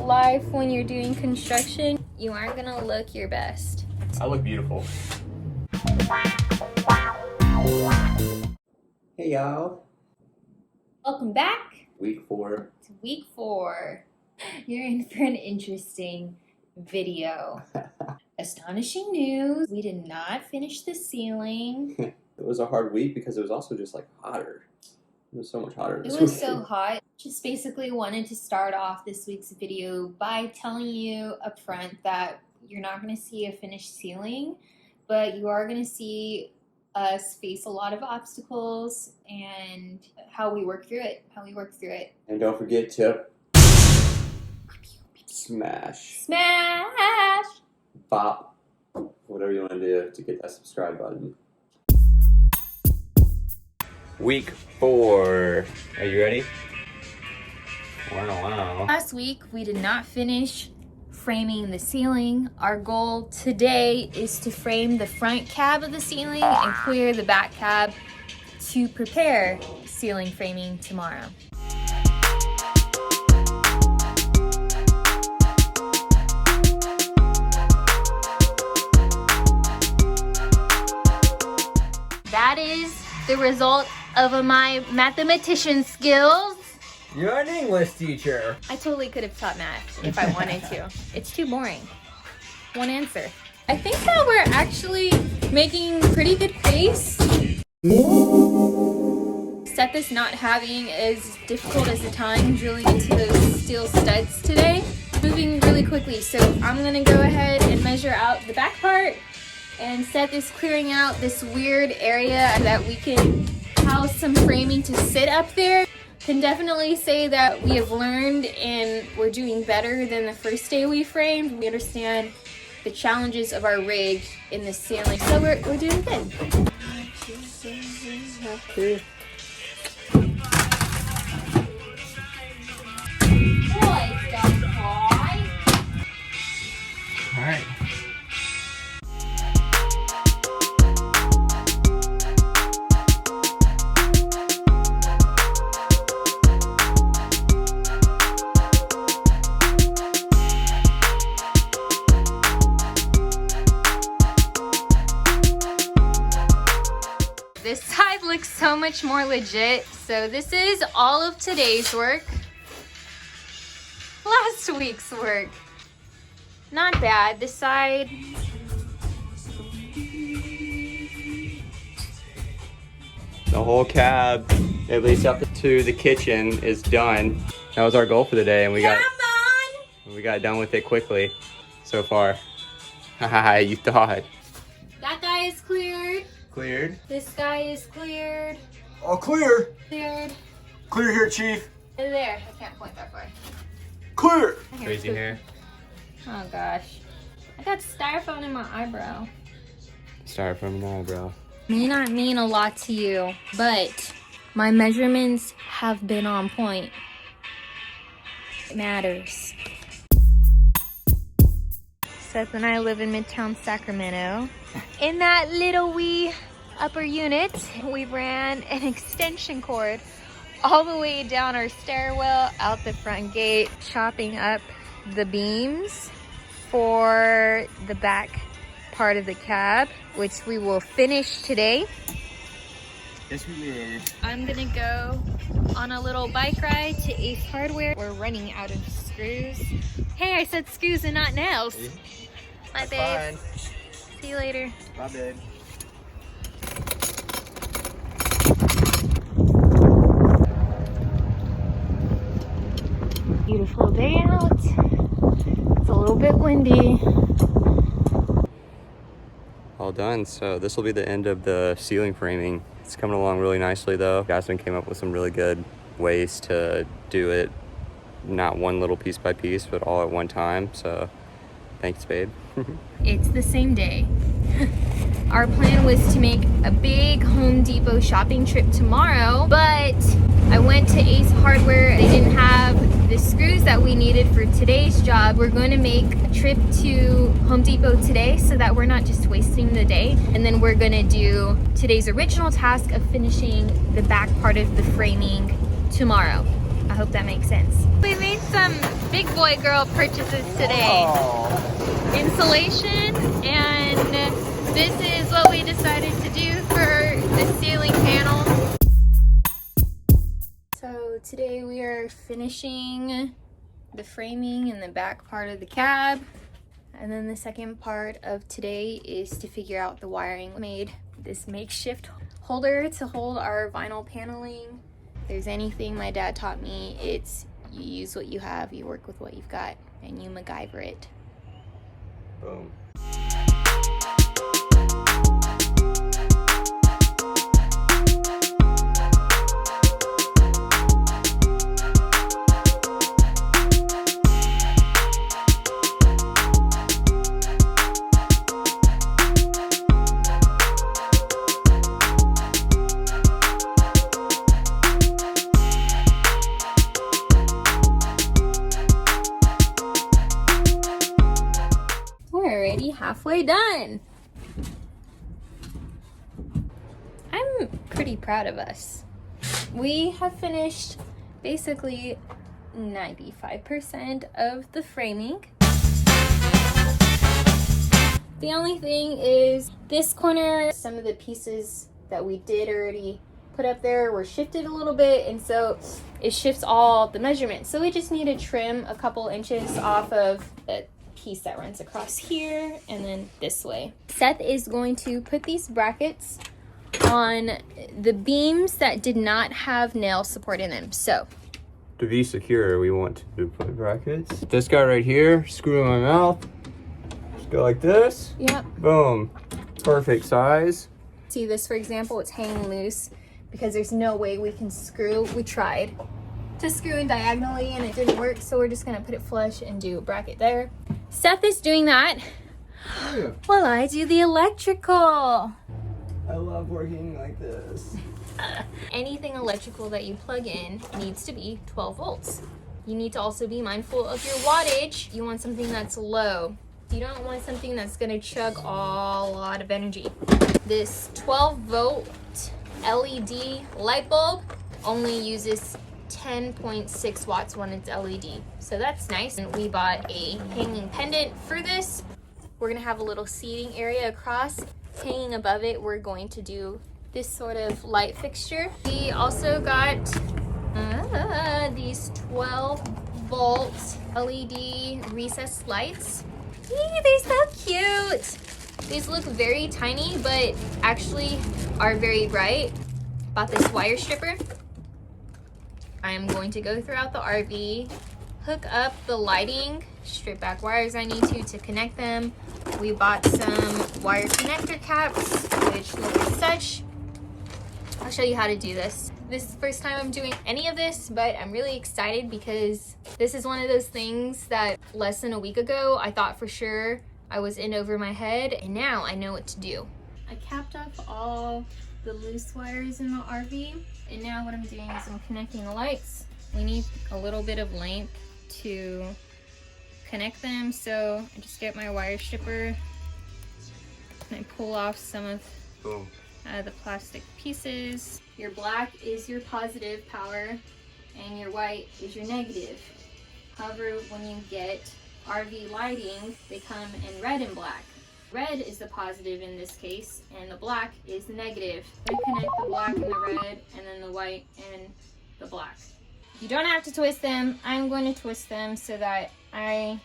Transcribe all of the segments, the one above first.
life when you're doing construction, you aren't gonna look your best. I look beautiful. Hey y'all. Welcome back Week 4. to week 4. You're in for an interesting video. Astonishing news. We did not finish the ceiling. It was a hard week because it was also just like hotter. It was so much hotter this It was week. so hot. Just basically wanted to start off this week's video by telling you up front that you're not going to see a finished ceiling, but you are going to see us face a lot of obstacles and how we work through it. And don't forget to smash, bop, whatever you want to do to get that subscribe button. Week 4. Are you ready? Wow. Last week, we did not finish framing the ceiling. Our goal today is to frame the front cab of the ceiling and clear the back cab to prepare ceiling framing tomorrow. That is the result of my mathematician skills. You're an English teacher. I totally could have taught math if I wanted to. It's too boring. One answer. I think that we're actually making pretty good pace. Seth is not having as difficult as the time drilling into those steel studs today. Moving really quickly, so I'm gonna go ahead and measure out the back part, and Seth is clearing out this weird area that we can house some framing to sit up there. Can definitely say that we have learned and we're doing better than the first day we framed. We understand the challenges of our rig in the ceiling, so we're doing good. All right. This side looks so much more legit. So this is all of today's work. Last week's work. Not bad. This side. The whole cab, at least up to the kitchen, is done. That was our goal for the day, and we got done with it quickly so far. Haha, you thought. That guy is cleared. Cleared. This guy is cleared. All clear. Cleared. Clear here, Chief. There. I can't point that far. Clear. Crazy hair. Oh gosh. I got styrofoam in my eyebrow. Styrofoam in the eyebrow. May not mean a lot to you, but my measurements have been on point. It matters. Seth and I live in Midtown Sacramento. In that little wee upper unit, we ran an extension cord all the way down our stairwell, out the front gate, chopping up the beams for the back part of the cab, which we will finish today. Yes, we did. I'm gonna go on a little bike ride to Ace Hardware. We're running out of screws. Hey, I said screws and not nails. Bye, babe. See you later. Bye, babe. Beautiful day out. It's a little bit windy. All done. So this will be the end of the ceiling framing. It's coming along really nicely though. Jasmine came up with some really good ways to do it. Not one little piece by piece, but all at one time. So thanks, babe. It's the same day. Our plan was to make a big Home Depot shopping trip tomorrow, but I went to Ace Hardware. They didn't have the screws that we needed for today's job. We're going to make a trip to Home Depot today so that we're not just wasting the day. And then we're going to do today's original task of finishing the back part of the framing tomorrow. I hope that makes sense. We made some big boy girl purchases today. Insulation, and this is what we decided to do for the ceiling panel. So today we are finishing the framing in the back part of the cab. And then the second part of today is to figure out the wiring. We made this makeshift holder to hold our vinyl paneling. If there's anything my dad taught me, it's you use what you have, you work with what you've got, and you MacGyver it. Boom. Already halfway done. I'm pretty proud of us. We have finished basically 95% of the framing. The only thing is this corner, some of the pieces that we did already put up there were shifted a little bit, and so it shifts all the measurements. So we just need to trim a couple inches off of the piece that runs across here and then this way. Seth is going to put these brackets on the beams that did not have nail support in them. So To be secure, we want to put brackets. This guy right here, screw in my mouth. Just go like this. yep. Boom. Perfect size. See this, for example, it's hanging loose because there's no way we can screw. We tried to screw in diagonally and it didn't work, so we're just gonna put it flush and do a bracket there. Seth is doing that while I do the electrical. I love working like this. Anything electrical that you plug in needs to be 12 volts. You need to also be mindful of your wattage. You want something that's low. You don't want something that's gonna chug a lot of energy. This 12 volt LED light bulb only uses 10.6 watts when it's LED. So that's nice. And we bought a hanging pendant for this. We're gonna have a little seating area across. Hanging above it, we're going to do this sort of light fixture. We also got these 12 volt LED recessed lights. Eee, they're so cute. These look very tiny, but actually are very bright. Bought this wire stripper. I am going to go throughout the RV, hook up the lighting, strip back wires I need to connect them. We bought some wire connector caps, which look as such. I'll show you how to do this. This is the first time I'm doing any of this, but I'm really excited because this is one of those things that less than a week ago, I thought for sure I was in over my head, and now I know what to do. I capped up all the loose wires in the RV, and now what I'm doing is I'm connecting the lights. We need a little bit of length to connect them, so I just get my wire stripper and I pull off some of Boom. the plastic pieces. Your black is your positive power and your white is your negative. However, when you get RV lighting, they come in red and black. Red is the positive in this case, and the black is the negative. We connect the black and the red, and then the white and the black. You don't have to twist them. I'm going to twist them so that I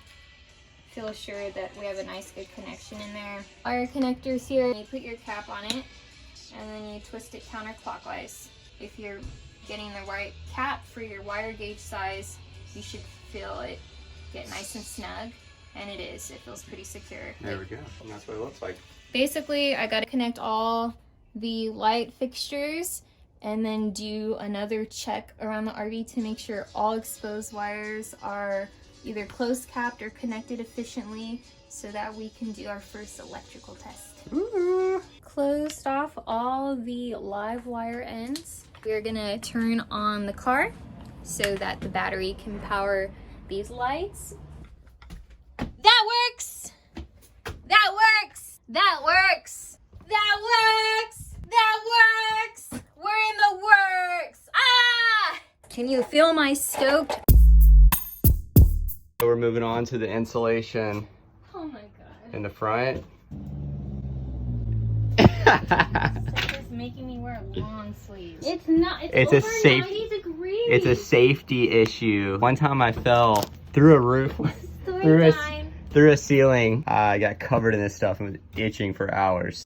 feel sure that we have a nice good connection in there. Wire connectors here, you put your cap on it, and then you twist it counterclockwise. If you're getting the right cap for your wire gauge size, you should feel it get nice and snug. And it is. It feels pretty secure. There we go. And that's what it looks like. Basically, I got to connect all the light fixtures and then do another check around the RV to make sure all exposed wires are either closed capped or connected efficiently so that we can do our first electrical test. Ooh. Closed off all the live wire ends. We're gonna turn on the car so that the battery can power these lights. That works! That works! That works! That works! That works! We're in the works! Ah! Can you feel my stoked? So we're moving on to the insulation Oh my god. in the front. Seth is making me wear long sleeves. It's not. It's It's over 90 degrees. It's a safety issue. One time I fell through a roof, through a ceiling. I got covered in this stuff and was itching for hours.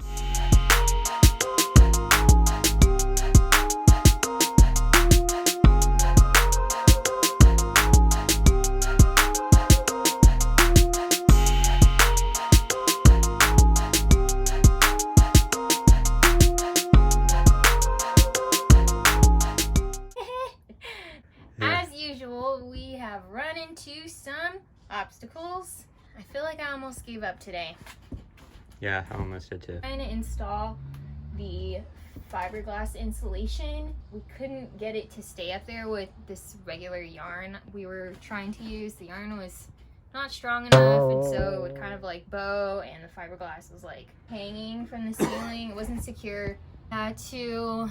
As usual, we have run into some obstacles. I feel like I almost gave up today. Yeah, I almost did too. Trying to install the fiberglass insulation. We couldn't get it to stay up there with this regular yarn we were trying to use. The yarn was not strong enough, and so it would kind of like bow, and the fiberglass was like hanging from the ceiling. It wasn't secure. I had to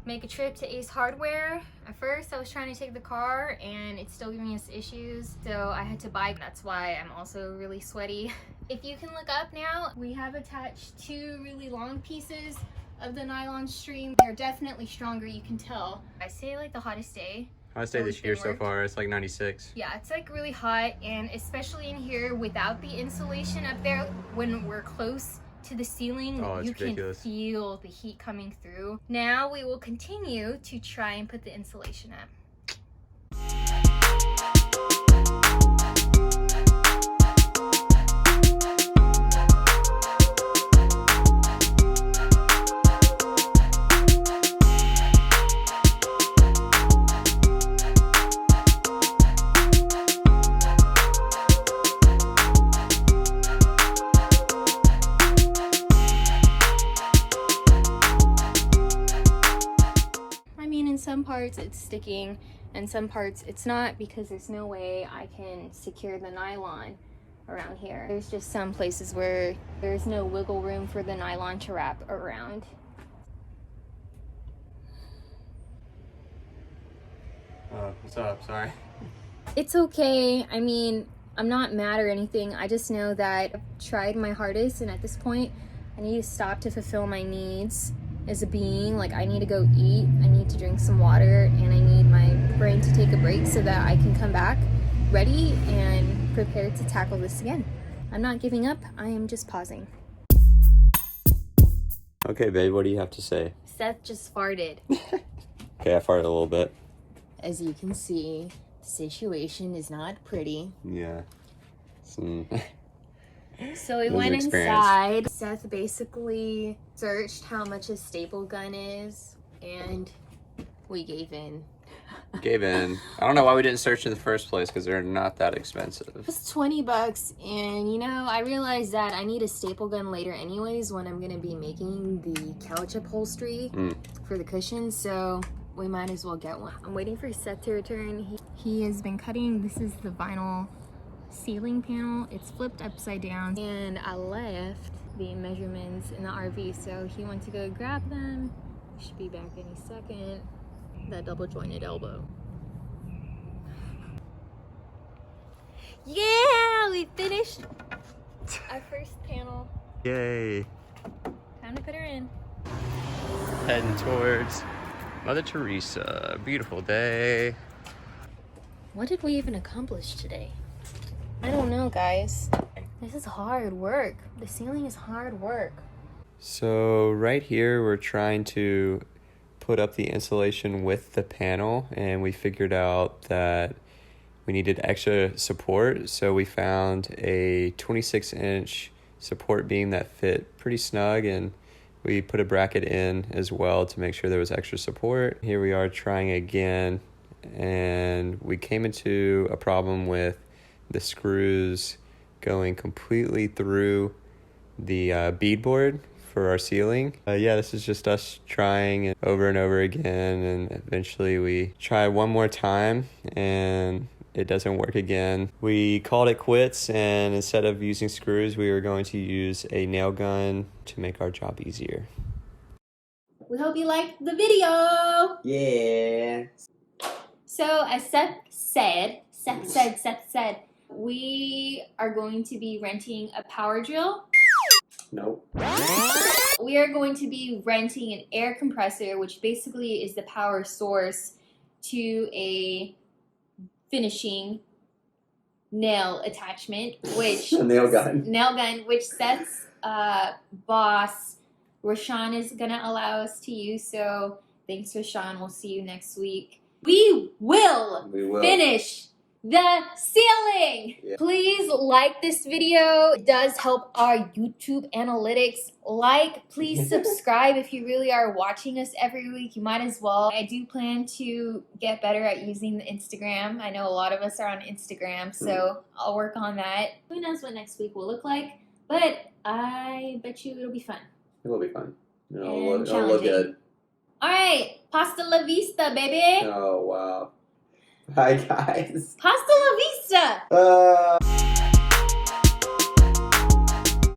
make a trip to Ace Hardware. At first I was trying to take the car and it's still giving us issues, so I had to bike. That's why I'm also really sweaty. If you can look up now, we have attached 2 really long pieces of the nylon string. They're definitely stronger, you can tell. I say like the hottest day. Hottest day this year so far, it's like 96. Yeah, it's like really hot, and especially in here without the insulation up there, when we're close to the ceiling, you ridiculous. Can feel the heat coming through. Now we will continue to try and put the insulation up. Some parts it's sticking and some parts it's not, because there's no way I can secure the nylon around here. There's just some places where there's no wiggle room for the nylon to wrap around. What's up? Sorry. It's okay. I mean, I'm not mad or anything. I just know that I've tried my hardest, and at this point I need to stop to fulfill my needs as a being. Like, I need to go eat, I need to drink some water, and I need my brain to take a break so that I can come back ready and prepared to tackle this again. I'm not giving up, I am just pausing. Okay, babe, what do you have to say? Seth just farted. Okay, I farted a little bit. As you can see, the situation is not pretty. Yeah. So we It was went an experience. inside. Seth basically searched how much a staple gun is, and we gave in. Gave in. I don't know why we didn't search in the first place, because they're not that expensive. It's $20, and you know, I realized that I need a staple gun later anyways when I'm gonna be making the couch upholstery for the cushions, so we might as well get one. I'm waiting for Seth to return. He has been cutting. This is the vinyl ceiling panel. It's flipped upside down, and I left the measurements in the RV, so he went to go grab them. Should be back any second. That double jointed elbow. Yeah, we finished our first panel. Yay. Time to put her in. Heading towards Mother Theresa. Beautiful day. What did we even accomplish today? I don't know, guys. This is hard work. The ceiling is hard work. So right here, we're trying to put up the insulation with the panel, and we figured out that we needed extra support. So we found a 26-inch support beam that fit pretty snug, and we put a bracket in as well to make sure there was extra support. Here we are trying again, and we came into a problem with the screws going completely through the beadboard for our ceiling. Yeah, this is just us trying it over and over again, and eventually we try one more time and it doesn't work again. We called it quits, and instead of using screws, we were going to use a nail gun to make our job easier. We hope you liked the video. Yeah. So as Seth said, We are going to be renting a power drill. Nope. We are going to be renting an air compressor, which basically is the power source to a finishing nail attachment, which A nail gun. which Seth's boss Rashawn is gonna allow us to use. So thanks, Rashawn. We'll see you next week. We will finish the ceiling. Yeah. Please like this video. It does help our YouTube analytics. Please subscribe if you really are watching us every week. You might as well. I do plan to get better at using the Instagram. I know a lot of us are on Instagram, so I'll work on that. Who knows what next week will look like, but I bet you it'll be fun. It'll be fun. And It'll look good. All right, pasta la vista, baby. Oh, wow. Hi, guys. Pasta la vista.